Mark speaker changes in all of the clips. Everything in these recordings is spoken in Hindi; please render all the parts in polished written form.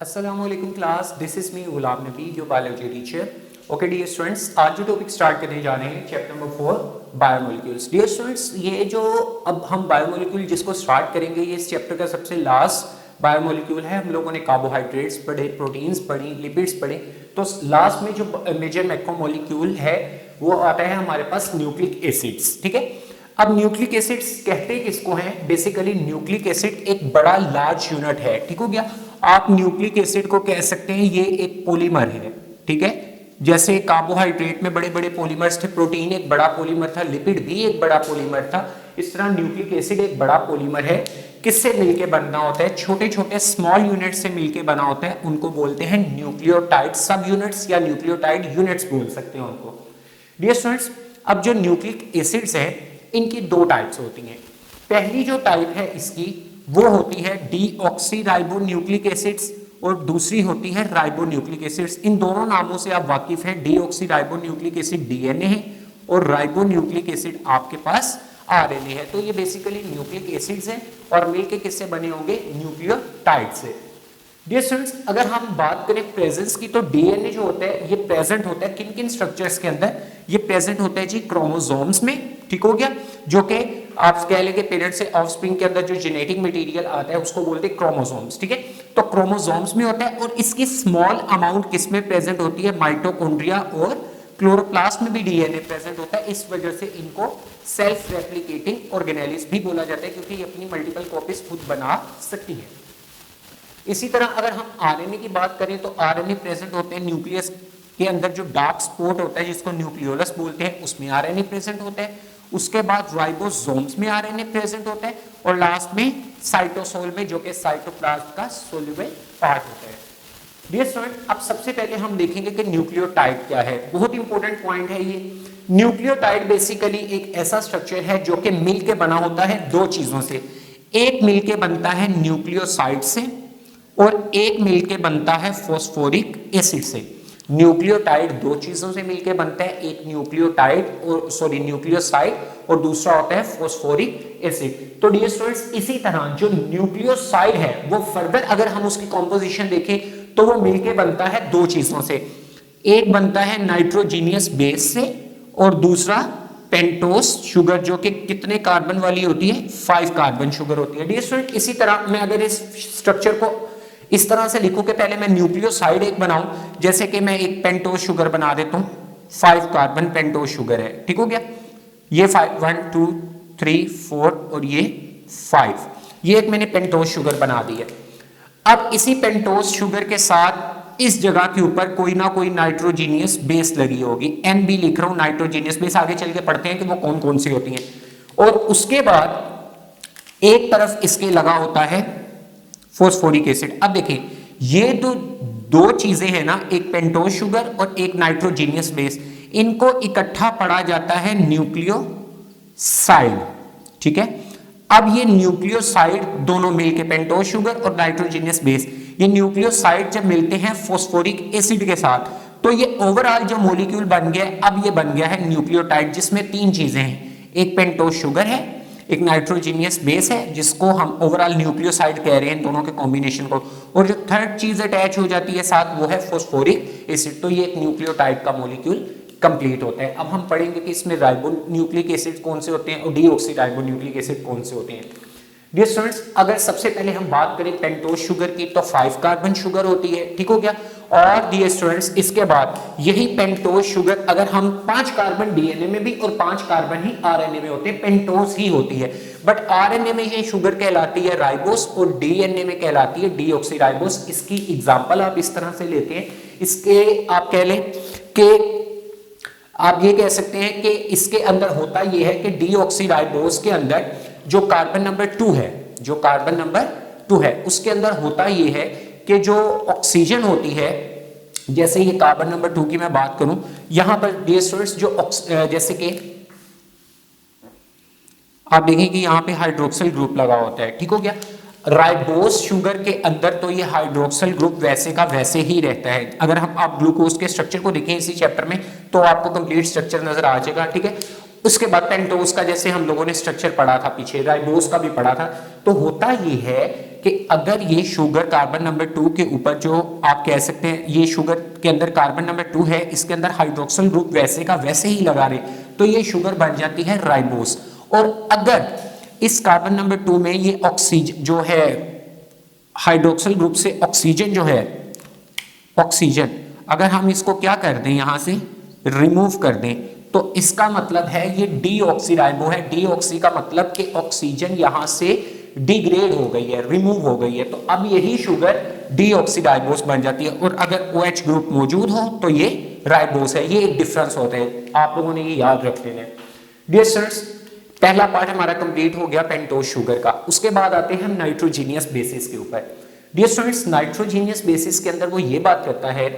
Speaker 1: अस्सलामुअलैकुम class, this is me Ghulam Nabi, your biology teacher. Okay dear students, आज जो टॉपिक स्टार्ट करने जा रहे हैं chapter number 4 biomolecules. Dear students, ये जो अब हम बायोमोलिक्यूल जिसको स्टार्ट करेंगे, ये इस चैप्टर का सबसे लास्ट बायोमोलिक्यूल है। हम लोगों ने कार्बोहाइड्रेट्स पढ़े, प्रोटीन्स पढ़ी, लिपिड्स पढ़े, तो लास्ट में जो मेजर मैक्रोमोलिक्यूल है वो आता है हमारे पास न्यूक्लिक एसिड्स। ठीक है, अब न्यूक्लिक एसिड्स कहते किसको हैं? बेसिकली न्यूक्लिक एसिड एक बड़ा लार्ज यूनिट है। ठीक हो गया, आप न्यूक्लिक एसिड को कह सकते हैं ये एक पॉलीमर है। ठीक है, जैसे कार्बोहाइड्रेट में बड़े बड़े पॉलीमर्स थे, प्रोटीन एक बड़ा पॉलीमर था, लिपिड भी एक बड़ा पॉलीमर था, इस तरह न्यूक्लिक एसिड एक बड़ा पॉलीमर है। किससे मिलके बनना होता है? छोटे छोटे स्मॉल यूनिट से मिलके बना होता है, उनको बोलते हैं न्यूक्लियोटाइड सब यूनिट्स या न्यूक्लियोटाइड यूनिट्स बोल सकते हैं उनको। डियर स्टूडेंट्स, अब जो न्यूक्लिक एसिड्स है इनकी दो टाइप्स होती हैं। पहली जो टाइप है इसकी वो होती है डीऑक्सीराइबोन्यूक्लिक एसिड्स और दूसरी होती है राइबोन्यूक्लिक एसिड्स। इन दोनों नामों से आप वाकिफ हैं। डीऑक्सीराइबोन्यूक्लिक एसिड डीएनए है और राइबोन्यूक्लिक एसिड आपके पास आरएनए है। तो ये बेसिकली न्यूक्लिक एसिड्स हैं और मिलके किससे बने होंगे? न्यूक्लियोटाइड से। डियर स्टूडेंट्स, अगर हम बात करें प्रेजेंस की, तो डीएनए जो होता है ये प्रेजेंट होता है किन किन स्ट्रक्चर्स के अंदर? ये प्रेजेंट होता है जी क्रोमोसोम्स में। ठीक हो गया, जो कि आप कह लेंगे पेरेंट्स से ऑफस्प्रिंग के अंदर जो जेनेटिक मटेरियल आता है उसको बोलते हैं क्रोमोसोम्स। ठीक है, तो क्रोमोसोम्स में होता है और इसकी स्मॉल अमाउंट किसमें प्रेजेंट होती है? माइटोकॉन्ड्रिया और क्लोरोप्लास्ट में भी डीएनए प्रेजेंट होता है। इस वजह से इनको सेल्फ रेप्लिकेटिंग ऑर्गेनेल्स भी बोला जाता है, क्योंकि ये अपनी मल्टीपल कॉपीज खुद बना सकती है। इसी तरह अगर हम आरएनए की बात करें तो आरएनए प्रेजेंट होते हैं न्यूक्लियस के अंदर, जो डार्क स्पॉट होता है जिसको न्यूक्लियोलस बोलते हैं, उसमें आरएनए प्रेजेंट होता है। उसके बाद राइबोसोम्स में आरएनए प्रेजेंट होता है और लास्ट में साइटोसोल में, जो कि साइटोप्लाज्म का सोल्यूबल पार्ट होता है। डियर स्टूडेंट, अब सबसे पहले हम देखेंगे कि न्यूक्लियोटाइड क्या है। बहुत इंपॉर्टेंट पॉइंट है ये। न्यूक्लियोटाइड बेसिकली एक ऐसा स्ट्रक्चर है जो कि मिलके बना होता है दो चीजों से। एक मिलके बनता है न्यूक्लियोसाइड से और एक मिलके बनता है फॉस्फोरिक एसिड से। न्यूक्लियोटाइड दो चीजों से मिलके बनता है, एक न्यूक्लियोसाइड और दूसरा होता है फॉस्फोरिक एसिड। तो डियर स्टूडेंट्स, इसी तरह जो न्यूक्लियोसाइड है वो फर्दर अगर हम उसकी कॉम्पोजिशन देखें तो वो मिलके बनता है दो चीजों से। एक बनता है नाइट्रोजीनियस बेस से और दूसरा पेंटोस शुगर, जो कि कितने कार्बन वाली होती है? 5 कार्बन शुगर होती है। डियर स्टूडेंट, इसी तरह मैं अगर इस स्ट्रक्चर को इस तरह से लिखूं कि पहले मैं न्यूक्लियोसाइड एक बनाऊं, जैसे कि मैं एक पेंटोस शुगर बना देता हूं, 5 कार्बन पेंटोस शुगर है। ठीक हो गया, ये 5 1 2 3 4 और ये 5, ये एक मैंने पेंटोस शुगर बना दी है। अब इसी पेंटोस शुगर के साथ इस जगह के ऊपर कोई ना कोई नाइट्रोजीनियस बेस लगी होगी। एन बी लिख रहा हूं, नाइट्रोजीनियस बेस, आगे चल के पढ़ते हैं कि वो कौन कौन सी होती हैं। और उसके बाद एक तरफ इसके लगा होता है फॉस्फोरिक एसिड। अब देखिए, ये तो दो चीजें हैं ना, एक पेंटोस शुगर और एक नाइट्रोजीनियस बेस, इनको इकट्ठा पढ़ा जाता है न्यूक्लियोसाइड। ठीक है, अब ये न्यूक्लियोसाइड दोनों मिलके पेंटोस शुगर और नाइट्रोजीनियस बेस, ये न्यूक्लियोसाइड जब मिलते हैं फॉस्फोरिक एसिड के साथ तो ये ओवरऑल जो मॉलिक्यूल बन गया, अब ये बन गया है न्यूक्लियोटाइड, जिसमें तीन चीजें हैं, एक पेंटोस शुगर है, एक नाइट्रोजीनियस बेस है जिसको हम ओवरऑल न्यूक्लियोसाइड कह रहे हैं, दोनों के कॉम्बिनेशन को, और जो थर्ड चीज अटैच हो जाती है साथ वो है फॉस्फोरिक एसिड। तो ये एक न्यूक्लियोटाइड का मॉलिक्यूल कंप्लीट होता है। अब हम पढ़ेंगे कि इसमें राइबोन्यूक्लिक एसिड कौन से होते हैं और डीऑक्सीराइबोन्यूक्लिक एसिड कौन से होते हैं। डियर स्टूडेंट्स, अगर सबसे पहले हम बात करें पेंटोस शुगर की तो 5 कार्बन शुगर होती है। ठीक हो गया, और डियर स्टूडेंट्स इसके बाद यही पेंटोस शुगर अगर हम 5 कार्बन डीएनए में भी और 5 कार्बन ही आरएनए में होते हैं, पेंटोस ही होती है, बट आरएनए में ये शुगर कहलाती है राइबोस और डीएनए में कहलाती है डीऑक्सीराइबोस। इसकी एग्जांपल आप इस तरह से लेते हैं, इसके आप कह लें कि आप ये कह सकते हैं कि इसके अंदर होता ये है कि डीऑक्सीराइबोस के अंदर जो कार्बन नंबर 2 है, जो कार्बन नंबर 2 है उसके अंदर होता ये है कि जो ऑक्सीजन होती है, जैसे ये कार्बन नंबर 2 की मैं बात करूं, यहां पर डियर स्टूडेंट्स जो जैसे कि आप देखें कि यहां पे हाइड्रोक्सिल ग्रुप लगा होता है। ठीक हो गया, राइबोस शुगर के अंदर तो ये हाइड्रोक्सिल ग्रुप वैसे का वैसे ही रहता है। अगर हम आप ग्लूकोज के स्ट्रक्चर को देखें इसी चैप्टर में तो आपको कंप्लीट स्ट्रक्चर नजर आ जाएगा। ठीक है, उसके बाद पेंटोज का जैसे हम लोगों ने स्ट्रक्चर पढ़ा था पीछे, राइबोस का भी पढ़ा था। तो होता ये है कि अगर ये शुगर कार्बन नंबर 2 के ऊपर जो आप कह सकते हैं ये शुगर के अंदर कार्बन नंबर 2 है, इसके अंदर हाइड्रोक्सिल ग्रुप वैसे का वैसे ही लगा रहे, तो ये शुगर बन जाती है राइबोस। और अगर इस कार्बन नंबर 2 में ये ऑक्सीजन जो है हाइड्रोक्सिल ग्रुप से ऑक्सीजन जो है ऑक्सीजन, अगर हम इसको क्या कर दें यहां से रिमूव कर दें, तो इसका मतलब है ये डीऑक्सीराइबो है। डीऑक्सी का मतलब कि ऑक्सीजन यहां से डिग्रेड हो गई है, रिमूव हो गई है, तो अब यही शुगर डीऑक्सीराइबोस बन जाती है। और अगर OH ग्रुप मौजूद हो तो ये राइबोस है। ये एक डिफरेंस होता है, आप लोगों ने ये याद रख लेना है। डियर स्टूडेंट्स, पहला पार्ट हमारा कंप्लीट हो गया पेंटोज शुगर का। उसके बाद आते हैं हम नाइट्रोजीनियस बेसिस के ऊपर। डियर स्टूडेंट्स, नाइट्रोजीनियस बेसिस के अंदर वो ये बात करता है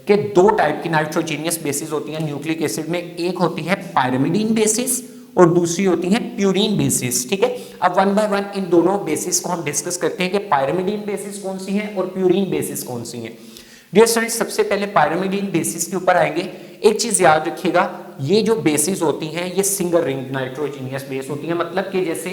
Speaker 1: कि दो टाइप की नाइट्रोजीनियस बेसिस होती हैं न्यूक्लिक एसिड में। एक होती है पायरिमिडीन बेसिस और दूसरी होती है प्यूरीन बेसिस। ठीक है, अब वन बाय वन इन दोनों बेसिस को हम डिस्कस करते हैं कि पायरिमिडीन बेसिस कौन सी है और प्यूरीन बेसिस कौन सी है। डियर स्टूडेंट्स, सबसे पहले पायरिमिडीन बेसिस के ऊपर आएंगे। एक चीज याद रखिएगा, ये जो बेसिस होती हैं ये सिंगल रिंग नाइट्रोजीनियस बेस होती है। मतलब कि जैसे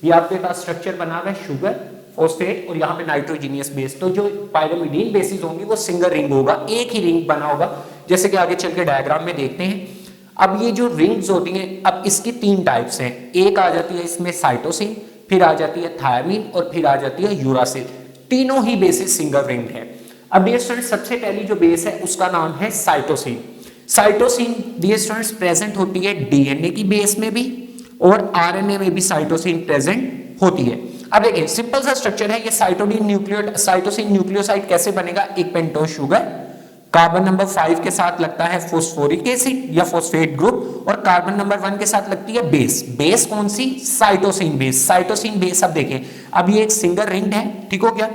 Speaker 1: ये आपके पास स्ट्रक्चर बना हुआ है शुगर फॉस्फेट और यहाँ पे नाइट्रोजीनियस बेस, तो जो पायरिमिडीन बेसिस होंगी वो सिंगल रिंग होगा, एक ही रिंग बना होगा, जैसे कि आगे चल के डायग्राम में देखते हैं। अब ये जो रिंग्स होती हैं, अब इसकी तीन टाइप्स हैं। एक आ जाती है इसमें साइटोसिन, फिर आ जाती है थायमीन और फिर आ जाती है यूरासिल। तीनों ही बेसिस सिंगल रिंग है। अब डियर स्टूडेंट्स, सबसे पहली जो बेस है उसका नाम है cytosine. Cytosine dear students present होती है डीएनए की बेस में भी और आरएनए में भी साइटोसिन प्रेजेंट होती है। अब देखिए सिंपल सा स्ट्रक्चर है ये। साइटोसिन न्यूक्लियोसाइड कैसे बनेगा? एक पेंटोज शुगर, कार्बन नंबर 5 के साथ लगता है फॉस्फोरिक एसिड या फॉस्फेट ग्रुप और कार्बन नंबर 1 के साथ लगती है बेस। बेस कौन सी? Cytosine base. साइटोसिन बेस, अब देखें, अब ये एक सिंगल रिंग है, ठीक हो गया।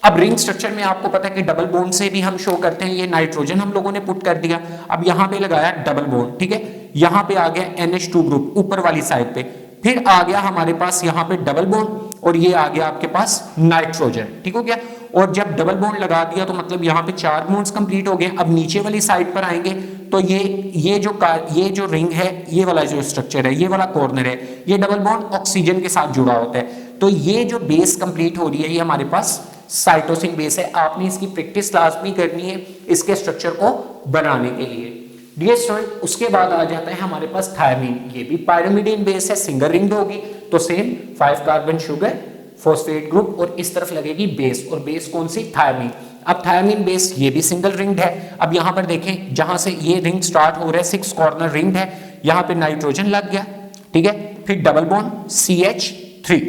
Speaker 1: अब रिंग स्ट्रक्चर में आपको पता है कि डबल बॉन्ड से भी हम शो करते हैं। ये नाइट्रोजन हम लोगों ने पुट कर दिया, अब यहां पे लगाया डबल बॉन्ड, ठीक है। यहां पे आ गया NH2 ग्रुप ऊपर वाली साइड पे, फिर आ गया हमारे पास यहाँ पे डबल बॉन्ड और ये आ गया आपके पास नाइट्रोजन, ठीक हो गया। और जब डबल बॉन्ड लगा दिया तो मतलब यहाँ पे 4 बॉन्ड्स कंप्लीट हो गए। अब नीचे वाली साइड पर आएंगे तो ये जो रिंग है, ये वाला जो स्ट्रक्चर है, ये वाला कॉर्नर है, ये डबल बॉन्ड ऑक्सीजन के साथ जुड़ा होता है। तो ये जो बेस कंप्लीट हो रही है ये हमारे पास साइटोसिन बेस है। आपने इसकी प्रैक्टिस क्लास भी करनी है इसके स्ट्रक्चर को बनाने के लिए। डियर स्टूडेंट, उसके बाद आ जाता है हमारे पास थायमीन। ये भी पायरिमिडीन बेस है, सिंगल रिंग होगी, तो same 5 carbon sugar phosphate group और इस तरफ लगेगी बेस, और बेस कौन सी? थायमीन। अब थायमीन बेस ये भी सिंगल रिंग है। अब यहां पर देखें जहां से ये रिंग स्टार्ट हो रहा है 6 कॉर्नर रिंग है, यहां पे नाइट्रोजन लग गया, ठीक है, फिर डबल बॉन्ड CH3।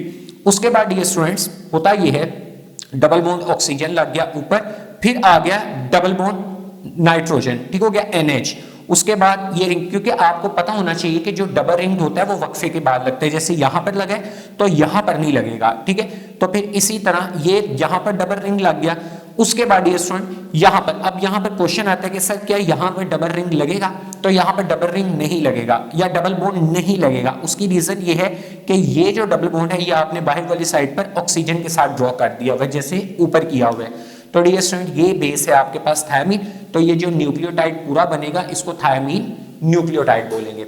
Speaker 1: उसके बाद डियर स्टूडेंट्स होता ये है डबल बॉन्ड ऑक्सीजन लग गया ऊपर, फिर आ गया डबल बॉन्ड नाइट्रोजन, ठीक हो गया NH। उसके बाद ये रिंग, क्योंकि आपको पता होना चाहिए कि जो डबल रिंग होता है वो वक्फे के बाद लगता है, जैसे यहां पर लगे तो यहां पर नहीं लगेगा, ठीक है। तो फिर इसी तरह ये यहां पर डबल रिंग लग गया। उसके बाद ये स्टूडेंट यहां पर, अब यहां पर क्वेश्चन आता है कि सर क्या यहां पर डबल रिंग लगेगा? तो यहां पर डबल रिंग नहीं लगेगा या डबल बॉन्ड नहीं लगेगा। उसकी रीजन ये है कि ये जो डबल बॉन्ड है ये आपने बाहर वाली साइड पर ऑक्सीजन के साथ ड्रॉ कर दिया हुआ है, जैसे ऊपर किया हुआ है। तो डियर स्टूडेंट ये बेस है आपके पास थायमीन, तो ये जो न्यूक्लियोटाइड पूरा बनेगा इसको थायमीन न्यूक्लियोटाइड बोलेंगे।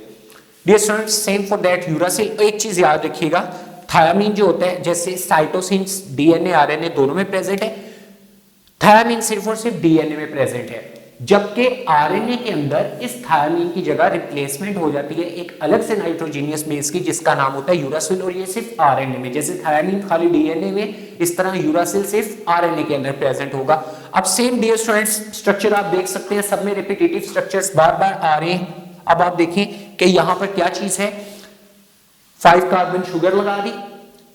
Speaker 1: Dear student, same for that uracil. एक चीज याद रखिएगा, थायमीन जो होता है जैसे साइटोसिन डीएनए आरएनए दोनों में प्रेजेंट है, थायमीन सिर्फ और सिर्फ डीएनए में प्रेजेंट है, जबकि आरएनए के अंदर इस थायमीन की जगह रिप्लेसमेंट हो जाती है एक अलग से नाइट्रोजीनियस बेस की जिसका नाम होता है यूरासिल, और ये सिर्फ आरएनए में। जैसे थायमीन खाली डीएनए में, इस तरह यूरासिल सिर्फ आरएनए के अंदर प्रेजेंट होगा। अब सेम डियर स्टूडेंट्स स्ट्रक्चर आप देख सकते हैं, सब में रिपीटेटिव स्ट्रक्चर्स बार बार आ रहे हैं। अब आप देखें कि यहां पर क्या चीज है, 5 कार्बन शुगर लगा दी,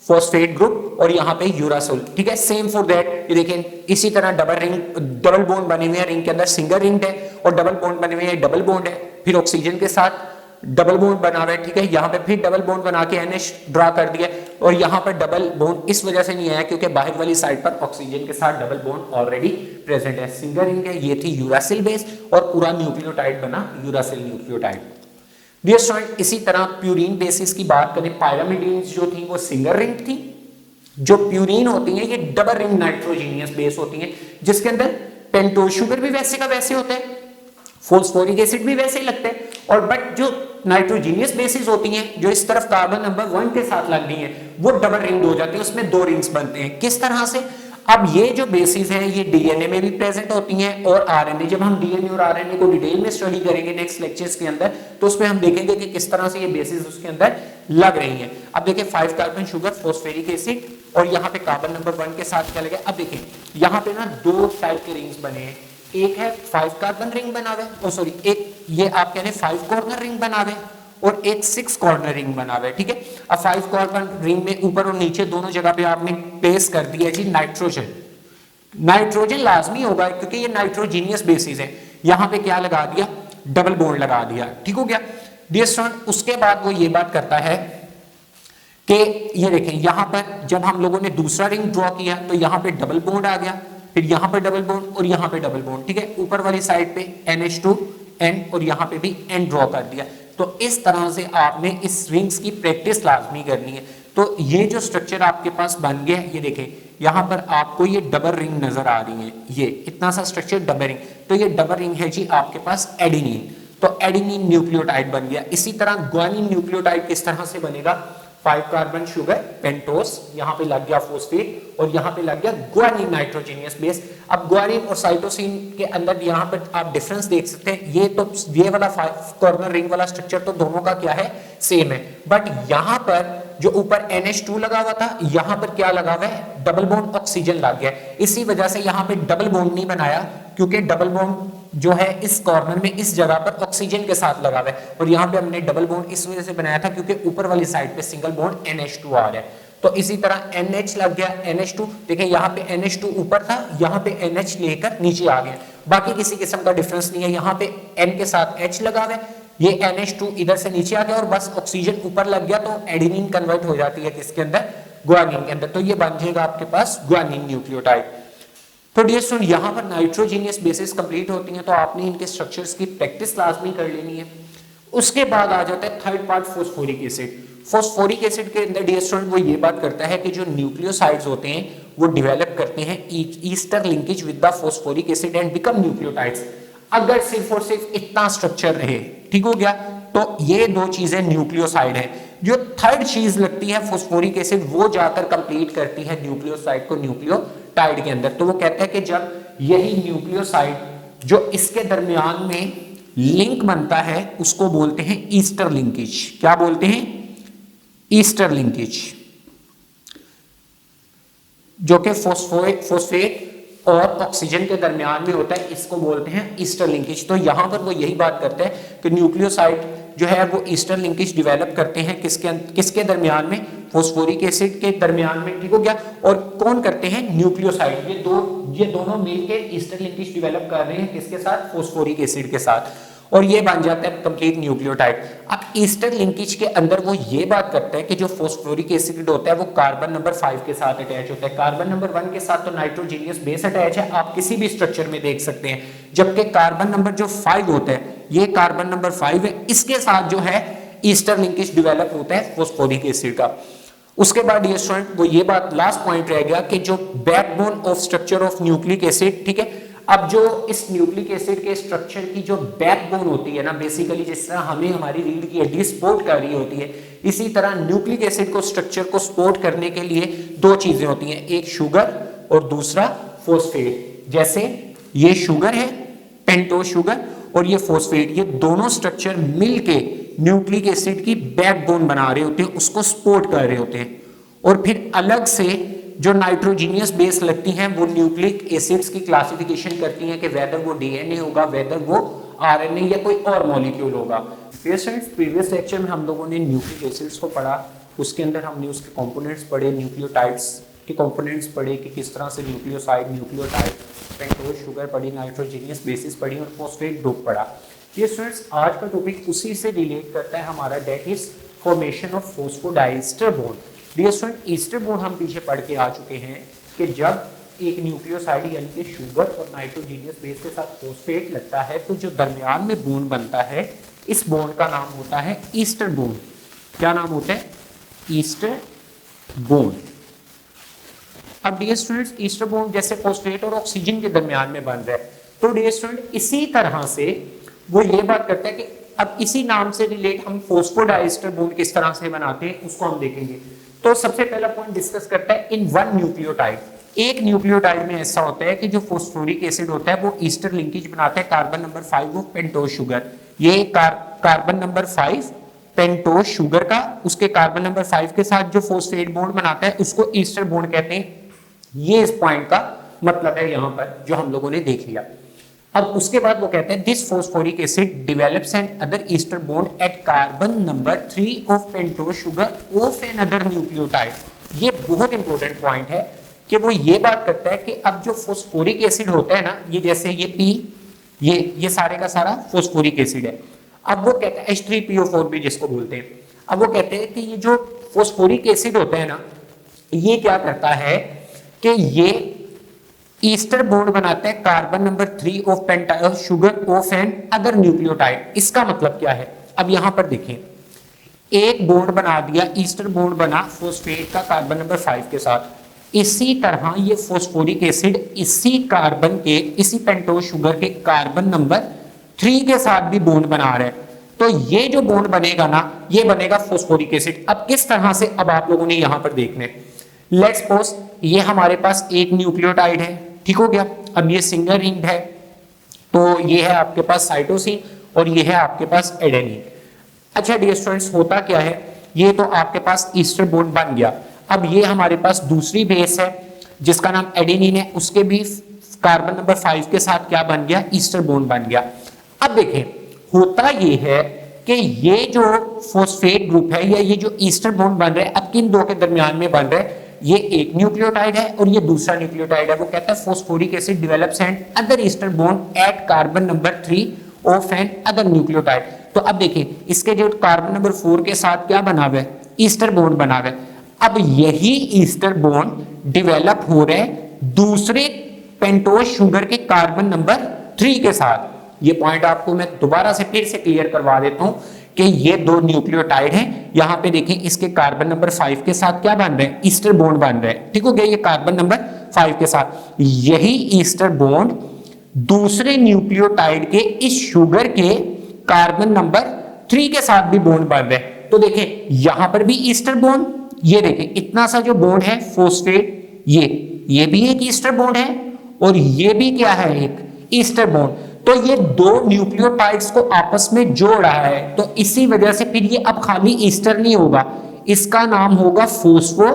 Speaker 1: फॉस्फेट ग्रुप और यहाँ पे यूरासिल, ठीक है। सेम फॉर दैट, ये देखें इसी तरह डबल बॉन्ड बने हुए हैं, रिंग के अंदर सिंगल रिंग है और डबल बॉन्ड बने हुए हैं, डबल बॉन्ड है, फिर ऑक्सीजन के साथ डबल बॉन्ड बना हुआ है, ठीक है। यहाँ पे फिर डबल बॉन्ड बना के NH ड्रा कर दिया, और यहाँ पर डबल बॉन्ड इस वजह से नहीं आया क्योंकि बाहर वाली साइड पर ऑक्सीजन के साथ डबल बॉन्ड ऑलरेडी प्रेजेंट है, सिंगल रिंग है। ये थी यूरासिल बेस और पूरा न्यूक्लियोटाइड बना यूरासिल न्यूक्लियोटाइड। डियर स्टूडेंट, इसी तरह प्यूरीन बेसिस की बात करें, पायरामिडीन्स जो थी वो सिंगल रिंग थी, जो प्यूरीन होती है ये डबल रिंग नाइट्रोजीनियस बेस होती है, जिसके अंदर पेंटोज शुगर भी वैसे का वैसे होता है, फॉस्फोरिक एसिड भी वैसे ही लगता है, और बट जो नाइट्रोजीनियस बेसिस होती हैं जो इस तरफ कार्बन नंबर 1 के साथ लग रही हैं, वो डबल रिंग हो जाती है, उसमें 2 रिंग्स बनते हैं। किस तरह से? अब ये जो बेसिस है ये डीएनए में भी प्रेजेंट होती हैं और आरएनए, जब हम डीएनए और आरएनए को डिटेल में स्टडी करेंगे नेक्स्ट लेक्चर्स के अंदर, तो उसमें हम देखेंगे कि किस तरह से ये बेसिस उसके अंदर लग रही हैं। अब देखिए 5 कार्बन शुगर फॉस्फेरिक एसिड और यहाँ पे कार्बन नंबर 1 के साथ क्या लगे। अब देखिए यहाँ पे ना 2 टाइप के रिंग्स बने हैं, एक है 5 कार्बन रिंग बनावे, ओ सॉरी एक ये आप कह रहे हैं 5 कॉर्नर रिंग बनावे और एक 6 कॉर्नर रिंग बनावे, ठीक है। अब 5 कॉर्नर रिंग में ऊपर और नीचे दोनों जगह पे आपने प्लेस कर दिया जी नाइट्रोजन। नाइट्रोजन लाजमी होगा क्योंकि ये नाइट्रोजीनियस बेसिस है। यहां पे क्या लगा दिया? डबल बॉन्ड लगा दिया, ठीक हो गया डियर स्टूडेंट। उसके बाद वो ये बात करता है कि ये देखें यहां पर जब हम लोगों ने दूसरा रिंग ड्रॉ किया तो यहां पे डबल बॉन्ड आ गया, फिर यहां पे डबल बॉन्ड और यहां पे डबल बॉन्ड, ठीक है। ऊपर वाली साइड पे NH2 N और यहां पे भी N ड्रॉ कर दिया। तो इस तरह से आपने इस रिंग्स की प्रैक्टिस लाजमी करनी है। तो ये जो स्ट्रक्चर आपके पास बन गया है, ये देखें यहां पर आपको ये डबल रिंग नजर आ रही है, ये इतना सा स्ट्रक्चर डबल रिंग। तो ये डबल रिंग है जी आपके पास एडेनिन, तो एडेनिन न्यूक्लियोटाइड बन गया। इसी तरह ग्वानिन न्यूक्लियोटाइड किस तरह से बनेगा? 5 कार्बन शुगर पेंटोस, यहाँ पे लग गया फॉस्फेट और यहाँ पे लग गया ग्वानिन नाइट्रोजीनियस बेस। अब ग्वानिन और साइटोसिन के अंदर यहाँ पर आप डिफरेंस देख सकते हैं। ये वाला 5 कॉर्नर रिंग वाला स्ट्रक्चर तो दोनों का क्या है? सेम है, बट यहाँ पर जो ऊपर NH2 लगा हुआ था, यहाँ पर क्या लगा हुआ है? डबल बॉन्ड ऑक्सीजन लग गया। इसी वजह से यहाँ पे डबल बॉन्ड नहीं बनाया क्योंकि डबल बॉन्ड जो है इस कॉर्नर में इस जगह पर ऑक्सीजन के साथ लगा हुआ है और यहाँ पे हमने डबल बॉन्ड इस वजह से बनाया था क्योंकि ऊपर वाली साइड पे सिंगल बॉन्ड NH2 आ रहा है। तो इसी तरह NH लग गया, NH2 देखिए यहाँ पे NH2 ऊपर था, यहाँ पे NH लेकर नीचे आ गया। बाकी किसी किस्म का डिफरेंस नहीं है। यहाँ पे N के साथ H लगा हुआ है, ये NH2 इधर से नीचे आ गया और बस ऑक्सीजन ऊपर लग गया तो एडेनिन कन्वर्ट हो जाती है किसके अंदर? ग्वानिन के अंदर। तो ये बन जाएगा आपके पास ग्वानिन न्यूक्लियोटाइड। तो डियर स्टूडेंट यहाँ पर नाइट्रोजीनियस बेसिस कंप्लीट होती हैं तो आपने इनके स्ट्रक्चर्स की प्रैक्टिस लाजमी कर लेनी है। उसके बाद आ जाता है third part phosphoric acid. Phosphoric acid के अंदर डियर स्टूडेंट वो ये बात करता है कि जो न्यूक्लियोसाइड्स होते हैं वो डेवलप करते हैं Easter linkage with the phosphoric acid and become nucleotides. अगर सिर्फ और सिर्फ इतना स्ट्रक्चर रहे, ठीक हो गया, तो ये 2 चीजें न्यूक्लियोसाइड है। जो थर्ड चीज लगती है फॉस्फोरिक एसिड, वो जाकर कंप्लीट करती है न्यूक्लियोसाइड को न्यूक्लियोटाइड के अंदर। तो वो कहता है कि जब यही न्यूक्लियोसाइड जो इसके दरमियान में लिंक बनता है उसको बोलते हैं ईस्टर लिंकेज। क्या बोलते हैं? ईस्टर लिंकेज, जो कि फॉस्फेट और ऑक्सीजन के दरमियान में होता है, इसको बोलते हैं ईस्टर लिंकेज। तो यहां पर वो यही बात करते हैं कि न्यूक्लियोसाइड जो है वो ईस्टर लिंकेज डेवलप करते हैं किसके दरमियान में? फॉस्फोरिक एसिड के दरमियान में, ठीक हो गया। और कौन करते हैं? न्यूक्लियोसाइड। ये दोनों मिलकर ईस्टर लिंकेज डेवलप कर रहे हैं किसके साथ? फॉस्फोरिक एसिड के साथ, और ये बन जाता है कंप्लीट न्यूक्लियोटाइड। अब ईस्टर लिंकेज के अंदर वो ये बात करता है कि जो फॉस्फोरिक एसिड होता है वो कार्बन नंबर 5 के साथ अटैच होता है। कार्बन नंबर 1 के साथ तो नाइट्रोजीनियस बेस अटैच है, आप किसी भी स्ट्रक्चर में देख सकते हैं, जबकि कार्बन नंबर जो 5 होता है, ये कार्बन नंबर 5 है, इसके साथ जो है ईस्टर लिंकेज डेवलप होता है फॉस्फोरिक एसिड का। उसके बाद ये स्टूडेंट वो ये बात लास्ट पॉइंट रह गया कि जो backbone of structure of nucleic acid, ठीक है। अब जो इस न्यूक्लिक एसिड के स्ट्रक्चर की जो बैकबोन होती है ना, बेसिकली जिस तरह हमें हमारी रीढ़ की हड्डी सपोर्ट कर रही होती है, इसी तरह न्यूक्लिक एसिड को स्ट्रक्चर को सपोर्ट करने के लिए 2 चीजें होती हैं, एक शुगर और दूसरा फॉस्फेट। जैसे ये शुगर है, पेंटोस शुगर, और ये फॉस्फेट, ये दोनों स्ट्रक्चर मिलके न्यूक्लिक एसिड की बैकबोन बना रहे होते हैं, उसको सपोर्ट कर रहे होते हैं। और फिर अलग से जो नाइट्रोजीनियस बेस लगती हैं वो न्यूक्लिक एसिड्स की क्लासिफिकेशन करती हैं कि वेदर वो डीएनए होगा, वेदर वो आरएनए या कोई और मॉलिक्यूल होगा। प्रीवियस लेक्चर में हम लोगों ने न्यूक्लिक एसिड्स को पढ़ा, उसके अंदर हमने उसके कंपोनेंट्स पढ़े, न्यूक्लियोटाइड्स के कंपोनेंट्स पढ़े कि किस तरह से न्यूक्लियोसाइड, न्यूक्लियोटाइड, पेंटोस शुगर पढ़ी, नाइट्रोजीनियस बेसिस पढ़ी और फॉस्फेट ग्रुप पढ़ा। ये स्टूडेंट्स आज का टॉपिक उसी से रिलेट करता है हमारा, that is formation of phosphodiester bond. Dear student, ester bond हम पीछे पढ़ के आ चुके हैं कि जब एक न्यूक्लियोसाइड यानी कि शुगर और नाइट्रोजीनियस बेस के साथ फॉस्फेट लगता है तो जो दरमियान में बॉन्ड बनता है, इस बॉन्ड का नाम होता है ईस्टर बॉन्ड। क्या नाम होता है? Ester bond. अब डियर स्टूडेंट्स, ईस्टर बॉन्ड जैसे फॉस्फेट और ऑक्सीजन के दरमियान में बन रहा है, तो डियर स्टूडेंट इसी तरह से वो ये बात करता है कि अब इसी नाम से रिलेट हम फॉस्फोडाइएस्टर बॉन्ड किस तरह से बनाते हैं उसको हम देखेंगे। तो सबसे पहला पॉइंट डिस्कस करता है इन वन न्यूक्लियोटाइड। एक न्यूक्लियोटाइड में ऐसा होता है कि जो फॉस्फोरिक एसिड होता है वो ईस्टर लिंकेज बनाता है carbon number 5 of pentose sugar. ये कार्बन नंबर 5 पेंटोज शुगर का उसके कार्बन नंबर 5 के साथ जो फॉस्फेट बॉन्ड बनाता है उसको ईस्टर बॉन्ड कहते हैं। ये इस पॉइंट का मतलब है यहां पर जो हम लोगों ने देख लिया। अब उसके बाद वो कहते हैं this phosphoric acid develops an other ester bond at carbon number 3 of pentose sugar of an other nucleotide. ये बहुत इंपॉर्टेंट पॉइंट है कि वो ये बात करता है कि अब जो फॉस्फोरिक एसिड होता है ना, ये जैसे ये P, ये सारे का सारा फॉस्फोरिक एसिड है। अब वो कहते हैं H3PO4 भी जिसको बोलते हैं। अब वो कहते हैं कि ये जो फॉस्फोरिक एसिड होता है ना, ये क्या करता है कि ये ईस्टर बॉन्ड बनाता है carbon number 3 of pentose sugar of an other nucleotide. इसका मतलब क्या है, अब यहां पर देखें, एक बॉन्ड बना दिया, ईस्टर बॉन्ड बना फॉस्फेट का कार्बन नंबर 5 के साथ। इसी तरह ये फॉस्फोरिक एसिड इसी कार्बन के, इसी पेंटोज शुगर के कार्बन नंबर 3 के साथ भी बॉन्ड बना रहे हैं। तो ये जो बॉन्ड बनेगा ना, ये बनेगा फॉस्फोरिक एसिड। अब किस तरह से, अब आप लोगों ने यहां पर देखने, लेट्स सपोज ये हमारे पास एक न्यूक्लियोटाइड है, ठीक हो गया। अब ये सिंगल रिंग्ड है, तो ये है आपके पास साइटोसिन और ये है आपके पास एडेनिन। अच्छा डियर स्टूडेंट्स, होता क्या है, ये तो आपके पास ईस्टर बॉन्ड बन गया। अब ये हमारे पास दूसरी बेस है जिसका नाम एडेनिन है, उसके भी कार्बन नंबर 5 के साथ क्या बन गया, ईस्टर बॉन्ड बन गया। अब देखें, होता ये है कि ये जो फॉस्फेट ग्रुप है या ये जो ईस्टर बॉन्ड बन रहे हैं, अब किन दो के दरमियान में बन रहे हैं, ये एक न्यूक्लियोटाइड है और ये दूसरा न्यूक्लियोटाइड है। वो कहता है phosphoric acid develops an other ester bond at carbon number 3 of an other nucleotide. तो अब देखिए, इसके जो कार्बन नंबर 4 के साथ क्या बना हुआ है, ईस्टर बॉन्ड बना हुआ है। अब यही ईस्टर बॉन्ड डेवलप हो रहे हैं दूसरे पेंटोज शुगर के कार्बन नंबर 3 के साथ। ये पॉइंट आपको मैं दोबारा से फिर से क्लियर करवा देता हूं कि ये दो न्यूक्लियोटाइड हैं। यहां पे देखें, इसके कार्बन नंबर 5 के साथ क्या बन रहे हैं, ईस्टर बॉन्ड बन रहे हैं, ठीक हो गया। ये कार्बन नंबर 5 के साथ यही ईस्टर बॉन्ड दूसरे न्यूक्लियोटाइड के इस शुगर के कार्बन नंबर 3 के साथ भी बॉन्ड बन रहे हैं। तो देखें, यहां पर भी ईस्टर बॉन्ड, ये देखें इतना सा जो बॉन्ड है फॉस्फेट, ये भी एक ईस्टर बॉन्ड है और ये भी क्या है, एक ईस्टर बॉन्ड। तो ये दो न्यूक्लियोटाइड्स को आपस में जोड़ रहा है। तो इसी वजह से फिर ये अब खाली ईस्टर नहीं होगा, इसका नाम होगा फॉस्फो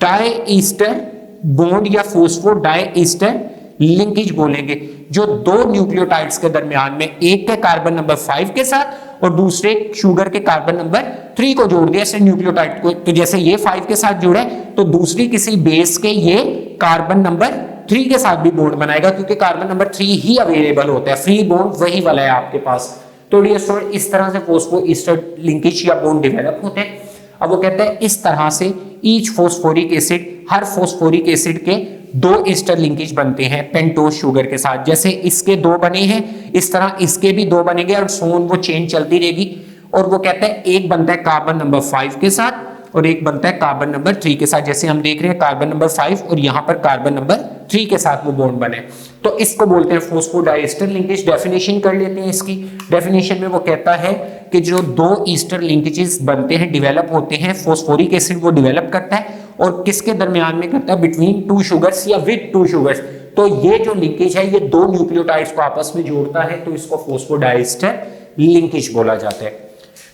Speaker 1: डाइईस्टर बॉन्ड या फॉस्फो डाइईस्टर लिंकेज बोलेंगे। जो दो न्यूक्लियोटाइड्स के दरमियान में एक के कार्बन नंबर 5 के साथ और दूसरे शुगर के कार्बन नंबर 3 को जोड़ दिया ऐसे न्यूक्लियोटाइड को। तो जैसे ये 5 के साथ जुड़े तो दूसरी किसी बेस के ये कार्बन नंबर 3 के साथ भी बॉन्ड बनाएगा, क्योंकि कार्बन नंबर 3 ही अवेलेबल होता है, फ्री बॉन्ड वही वाला है आपके पास। तो डियर स्टूडेंट, इस तरह से फॉस्फो ईस्टर लिंकेज या बॉन्ड डेवलप होते हैं। अब वो कहते हैं इस तरह से ईच फॉस्फोरिक एसिड, हर फॉस्फोरिक एसिड के दो ईस्टर लिंकेज बनते हैं पेंटोज शुगर के साथ। जैसे इसके दो बने हैं, इस तरह इसके भी दो बनेंगे और सोन वो चेन चलती रहेगी। और वो कहते हैं एक बनता है कार्बन नंबर 5 के साथ और एक बनता है कार्बन नंबर 3 के साथ। जैसे हम देख रहे हैं कार्बन नंबर 5 और यहाँ पर कार्बन नंबर 3 के साथ वो बॉन्ड बने, तो इसको बोलते हैं फॉस्फोडाइएस्टर लिंकेज। डेफिनेशन कर लेते हैं इसकी। डेफिनेशन में वो कहता है कि जो दो ईस्टर लिंकेजेस बनते हैं, डेवलप होते हैं, फॉस्फोरिक एसिड वो डेवलप करता है और किसके दरमियान में करता है, बिटवीन 2 शुगर्स या विद 2 शुगर्स। तो ये जो लिंकेज है ये दो न्यूक्लियोटाइड्स को आपस में जोड़ता है, तो इसको फॉस्फोडाइएस्टर लिंकेज बोला जाता है।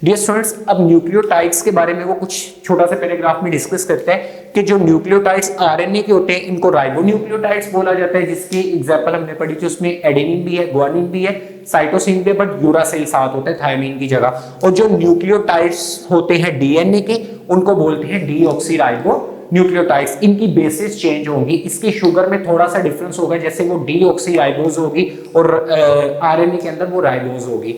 Speaker 1: डियर स्टूडेंट्स, अब न्यूक्लियोटाइड्स के बारे में वो कुछ छोटा सा पैराग्राफ में डिस्कस करते हैं कि जो न्यूक्लियोटाइड्स आरएनए के होते हैं इनको राइबोन्यूक्लियोटाइड्स बोला जाता है, जिसकी एग्जांपल हमने पढ़ी थी। उसमें एडेनिन भी है, ग्वानिन भी है, साइटोसिन भी है, बट यूरासिल साथ होता है थायमिन की जगह। और जो न्यूक्लियोटाइड्स होते हैं डीएनए के, उनको बोलते हैं डीऑक्सीराइबो न्यूक्लियोटाइड्स। इनकी बेसिस चेंज होंगी, इसकी शुगर में थोड़ा सा डिफरेंस होगा, जैसे वो डीऑक्सीराइबोज होगी और आरएनए के अंदर वो राइबोज होगी।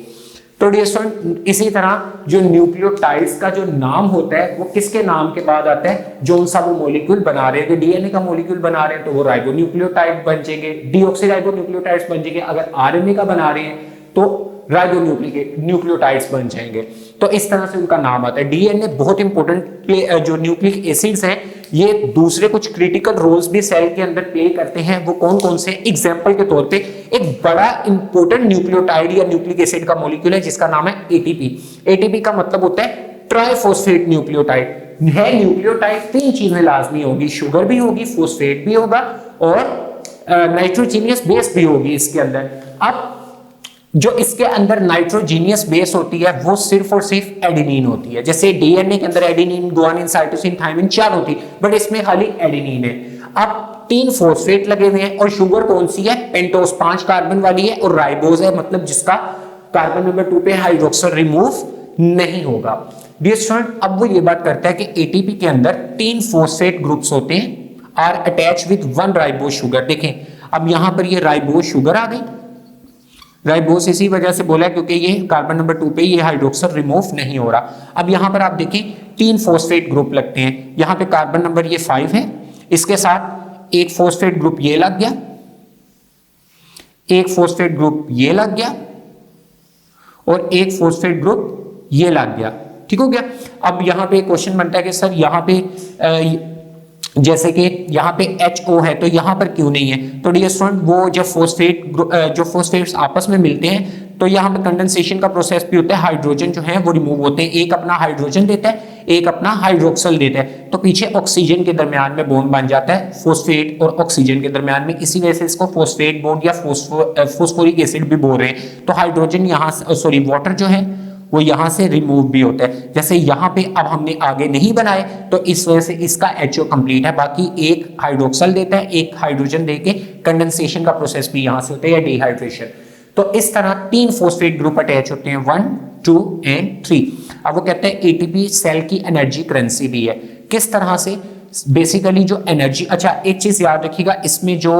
Speaker 1: तो डियर स्टूडेंट, इसी तरह जो न्यूक्लियोटाइड्स का जो नाम होता है वो किसके नाम के बाद आता है, जो सा वो मॉलिक्यूल बना रहे हैं। डीएनए का मॉलिक्यूल बना रहे हैं तो वो राइबोन्यूक्लियोटाइड बन जाएंगे, डीऑक्सीराइबोन्यूक्लियोटाइड्स बन जाएंगे। अगर आरएनए का बना रहे हैं तो राइबोन्यूक्लियोटाइड्स बन जाएंगे। तो इस तरह से उनका नाम आता है। डीएनए बहुत इंपॉर्टेंट जो न्यूक्लिक एसिड्स हैं ये दूसरे कुछ क्रिटिकल रोल्स भी सेल के अंदर प्ले करते हैं। वो कौन कौन से? एग्जांपल के तौर पे एक बड़ा इंपॉर्टेंट न्यूक्लियोटाइड या न्यूक्लिक एसिड का मॉलिक्यूल है जिसका नाम है एटीपी। एटीपी का मतलब होता है ट्राइफॉस्फेट न्यूक्लियोटाइड। है न्यूक्लियोटाइड 3 चीजें लाजमी होगी, शुगर भी होगी, फोस्फेट भी होगा और नाइट्रोजीनियस बेस भी होगी इसके अंदर। अब जो इसके अंदर नाइट्रोजीनियस बेस होती है वो सिर्फ और सिर्फ एडेनिन होती है। जैसे डीएनए के अंदर एडेनिन, गुआनिन, साइटोसिन, थायमिन 4 होती है, बट इसमें खाली एडेनिन है। अब 3 फॉस्फेट लगे हुए हैं और शुगर कौन सी है? पेंटोस 5 कार्बन वाली है और राइबोज है, मतलब जिसका कार्बन नंबर 2 पे हाइड्रोक्सल रिमूव नहीं होगा। डियर स्टूडेंट, अब वो ये बात करता है कि एटीपी के अंदर 3 फॉस्फेट ग्रुप्स होते हैं are attach with 1 ribose sugar. देखें अब यहां पर ये राइबोज शुगर आ गई। राइबोस इसी वजह से बोला क्योंकि ये कार्बन नंबर 2 पे ये हाइड्रोक्सल रिमूव नहीं हो रहा। अब यहां पर आप देखें 3 फॉस्फेट ग्रुप लगते हैं। यहां पे कार्बन नंबर ये 5 है, इसके साथ एक फॉस्फेट ग्रुप ये लग गया, एक फॉस्फेट ग्रुप ये लग गया और एक फॉस्फेट ग्रुप ये लग गया। ठीक हो गया। अब यहां पे क्वेश्चन बनता है कि सर यहां पे जैसे कि यहाँ पे HO है तो यहाँ पर क्यों नहीं है? तो डियर स्टूडेंट, वो जब जो फॉस्फेट्स आपस में मिलते हैं तो यहाँ पे कंडेंसेशन का प्रोसेस भी होता है। हाइड्रोजन जो है वो रिमूव होते हैं, एक अपना हाइड्रोजन देता है, एक अपना हाइड्रोक्सल देता है, तो पीछे ऑक्सीजन के दरमियान में बॉन्ड बन जाता है फॉस्फेट और ऑक्सीजन के दरमियान में। इसी वजह से इसको फॉस्फेट बॉन्ड या फॉस्फोरिक एसिड भी बोल रहे हैं। तो हाइड्रोजन यहाँ सॉरी वाटर जो है वो यहां से रिमूव भी होता है। जैसे यहां पे अब हमने आगे नहीं बनाए तो इस वजह से इसका HO कंप्लीट है। बाकी एक हाइड्रोक्सल देता है, एक हाइड्रोजन देके कंडेंसेशन का प्रोसेस भी यहां से होता है या डिहाइड्रेशन। तो इस तरह 3 फॉस्फेट ग्रुप अटैच होते हैं, 1, 2 एंड 3। अब वो कहते हैं एटीपी सेल की एनर्जी करेंसी भी है। किस तरह से? बेसिकली जो एनर्जी, अच्छा एक चीज याद रखिएगा, इसमें जो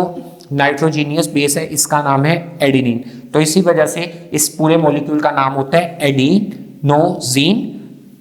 Speaker 1: नाइट्रोजीनियस बेस है इसका नाम है एडेनिन। तो इसी वजह से इस पूरे मॉलिक्यूल का नाम होता है एडिनोजीन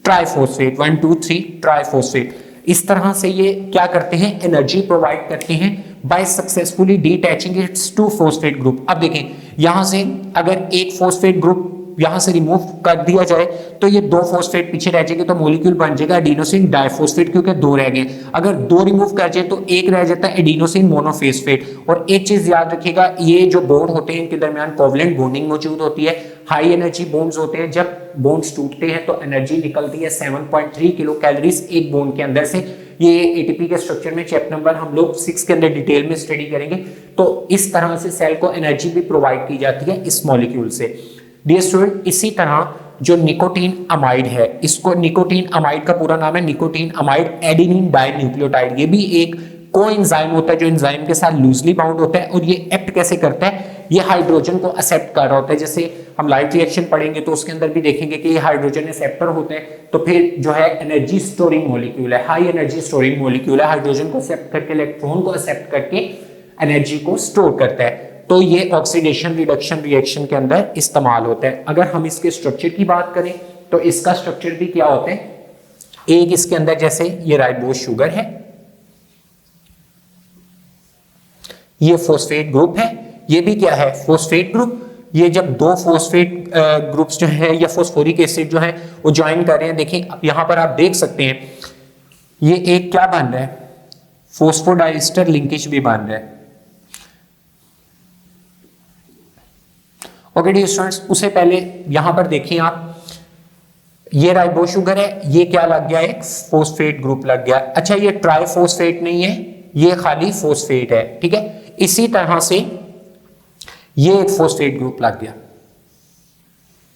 Speaker 1: ट्राइफॉस्फेट, 1 2 3 ट्राइफॉस्फेट। इस तरह से ये क्या करते हैं? एनर्जी प्रोवाइड करते हैं by successfully detaching its 2 phosphate group. अब देखें यहां से अगर एक फॉस्फेट ग्रुप यहां से रिमूव कर दिया जाए तो ये 2 फॉस्फेट पीछे रह जाएंगे, तो मॉलिक्यूल बन जाएगा एडिनोसिन डाइफॉस्फेट, क्योंकि 2 रह गए। अगर 2 रिमूव कर जाए तो एक रह जाता है एडिनोसिन मोनोफॉस्फेट। और एक चीज याद रखिएगा, ये जो बॉन्ड होते हैं इनके दरमियान कोवलेंट बॉन्डिंग मौजूद होती है। हाई एनर्जी बॉन्ड्स होते हैं, जब बॉन्ड्स टूटते हैं तो एनर्जी निकलती है 7.3 किलो कैलोरीज एक बॉन्ड के अंदर से। ये एटीपी के स्ट्रक्चर में चैप्टर नंबर हम लोग 6 के अंदर डिटेल में स्टडी करेंगे। तो इस तरह से सेल को एनर्जी भी प्रोवाइड की जाती है इस मॉलिक्यूल से। डियर स्टूडेंट, इसी तरह जो निकोटीन अमाइड है, इसको निकोटीन अमाइड का पूरा नाम है निकोटीन अमाइड एडेनिन डाइन्यूक्लियोटाइड। ये भी एक कोएंजाइम होता है जो एंजाइम के साथ लूजली बाउंड होता है। और ये एक्ट कैसे करता है? ये हाइड्रोजन को एक्सेप्ट कर रहा होता है। जैसे हम लाइट रिएक्शन पढ़ेंगे तो उसके अंदर भी देखेंगे कि ये हाइड्रोजन एक्सेप्टर होते हैं। तो फिर जो है एनर्जी स्टोरिंग मॉलिक्यूल है, हाई एनर्जी स्टोरिंग मॉलिक्यूल है, हाइड्रोजन को एक्सेप्ट करके इलेक्ट्रॉन को एक्सेप्ट करके एनर्जी को स्टोर करता है। तो ये ऑक्सीडेशन रिडक्शन रिएक्शन के अंदर इस्तेमाल होता है। अगर हम इसके स्ट्रक्चर की बात करें तो इसका स्ट्रक्चर भी क्या होता है? एक इसके अंदर जैसे ये राइबोज शुगर है, ये फॉस्फेट ग्रुप है, ये भी क्या है? Phosphate group. ये जब 2 फॉस्फेट ग्रुप्स जो है या फॉस्फोरिक एसिड जो है वो ज्वाइन कर रहे हैं, देखिए यहां पर आप देख सकते हैं ये एक क्या बन रहा है? फॉस्फोडाइस्टर लिंकेज भी बन रहा है। ओके डियर स्टूडेंट्स, उससे पहले यहां पर देखिए आप, ये राइबोज शुगर है, ये क्या लग गया? एक फॉस्फेट ग्रुप लग गया। अच्छा ये ट्राइफॉस्फेट नहीं है, ये खाली फॉस्फेट है। ठीक है, इसी तरह से ये एक फॉस्फेट ग्रुप लग गया,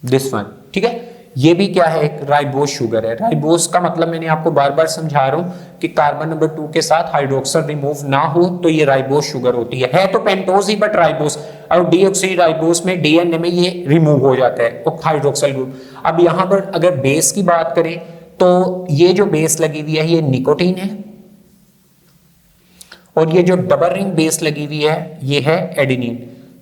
Speaker 1: दिस वन। ठीक है, ये भी क्या है? एक राइबोज शुगर है। राइबोज का मतलब मैंने आपको बार बार समझा रहा हूं कि कार्बन नंबर 2 के साथ हाइड्रोक्सल रिमूव ना हो तो ये राइबोज शुगर होती है तो पेंटोज ही बट राइबोज। और डीऑक्सी राइबोज में डीएनए में ये रिमूव हो जाता है हाइड्रोक्सल ग्रुप। अब यहां पर अगर बेस की बात करें तो ये जो बेस लगी हुई है ये निकोटीन है और ये जो डबल रिंग बेस लगी हुई है ये है एडेनिन।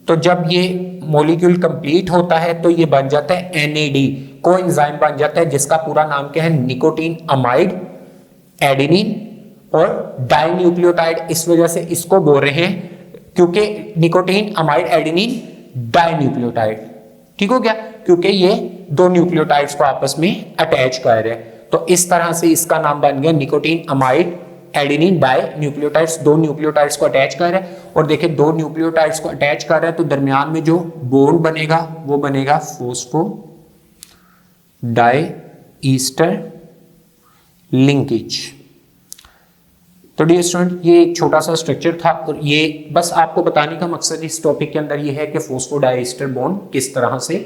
Speaker 1: तो जब ये मॉलिक्यूल कंप्लीट होता है तो ये बन जाता है NAD, कोएंजाइम बन जाता है जिसका पूरा नाम क्या है? निकोटीन अमाइड एडेनिन और डाइन्यूक्लियोटाइड। इस वजह से इसको बोल रहे हैं क्योंकि निकोटीन अमाइड एडेनिन डाइन्यूक्लियोटाइड। ठीक हो गया, क्योंकि ये 2 न्यूक्लियोटाइड्स को आपस में अटैच कर रहे हैं। तो इस तरह से इसका नाम बन गया nicotine amide adenine dinucleotides, दो न्यूक्लियोटाइड्स को अटैच कर रहा है और देखिए दो न्यूक्लियोटाइड्स को अटैच कर रहा है तो दरमियान में जो बॉन्ड बनेगा वो बनेगा फॉस्फो डाई ईस्टर लिंकेज। तो डियर स्टूडेंट ये एक छोटा सा स्ट्रक्चर था और ये बस आपको बताने का मकसद इस टॉपिक के अंदर ये है कि फॉस्फोडाइएस्टर बॉन्ड किस तरह से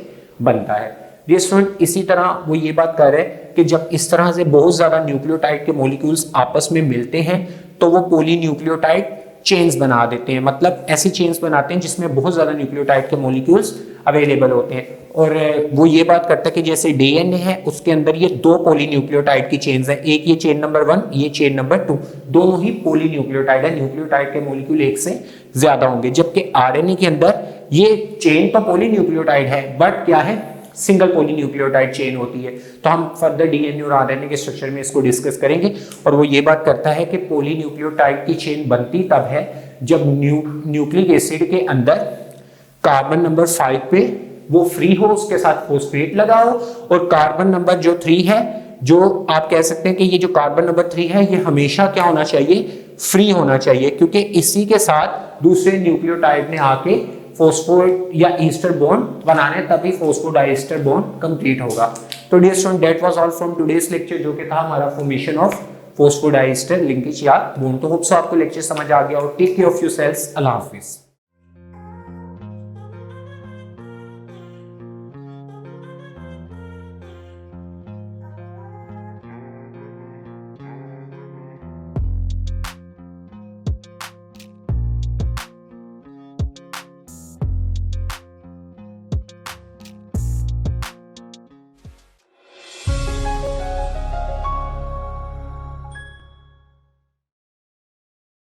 Speaker 1: बनता है। डियर स्टूडेंट इसी तरह वो ये बात कर रहे हैं कि जब इस तरह से बहुत ज्यादा न्यूक्लियोटाइड के मॉलिक्यूल्स आपस में मिलते हैं तो वो पॉलीन्यूक्लियोटाइड चेन्स बना देते हैं, मतलब ऐसी चेन्स बनाते हैं जिसमें बहुत ज्यादा न्यूक्लियोटाइड के मॉलिक्यूल्स अवेलेबल होते हैं। और वो ये बात करता है कि जैसे डीएनए है उसके अंदर ये दो पॉलीन्यूक्लियोटाइड की चेन्स हैं, एक ये चेन नंबर 1, ये चेन नंबर 2, दोनों ही पॉलीन्यूक्लियोटाइड है, न्यूक्लियोटाइड के मॉलिक्यूल एक से ज्यादा होंगे। जबकि आरएनए के अंदर ये चेन तो पॉलीन्यूक्लियोटाइड है बट क्या है, सिंगल पॉलीन्यूक्लियोटाइड चेन होती है। तो हम फर्दर डीएनए और आरएनए के स्ट्रक्चर में इसको डिस्कस करेंगे। और वो ये बात करता है कि पॉलीन्यूक्लियोटाइड की चेन बनती तब है जब न्यूक्लिक एसिड के अंदर कार्बन नंबर 5 पे वो फ्री हो, उसके साथ फॉस्फेट लगा हो, और कार्बन नंबर जो 3 है, जो आप कह सकते हैं कि ये जो कार्बन नंबर 3 है ये हमेशा क्या होना चाहिए, फ्री होना चाहिए, क्योंकि इसी के साथ दूसरे न्यूक्लियोटाइड ने आके फॉस्फोरेट या ईस्टर बॉन्ड बनाने, तभी फॉस्फोडाइएस्टर बॉन्ड कंप्लीट होगा। तो dear student that was all from today's lecture, जो कि था हमारा फॉर्मेशन ऑफ फॉस्फोडाइएस्टर लिंकेज या बॉन्ड। तो होप सो आपको लेक्चर समझ आ गया और टेक केयर ऑफ योरसेल्व्स। अल्लाह हाफिज।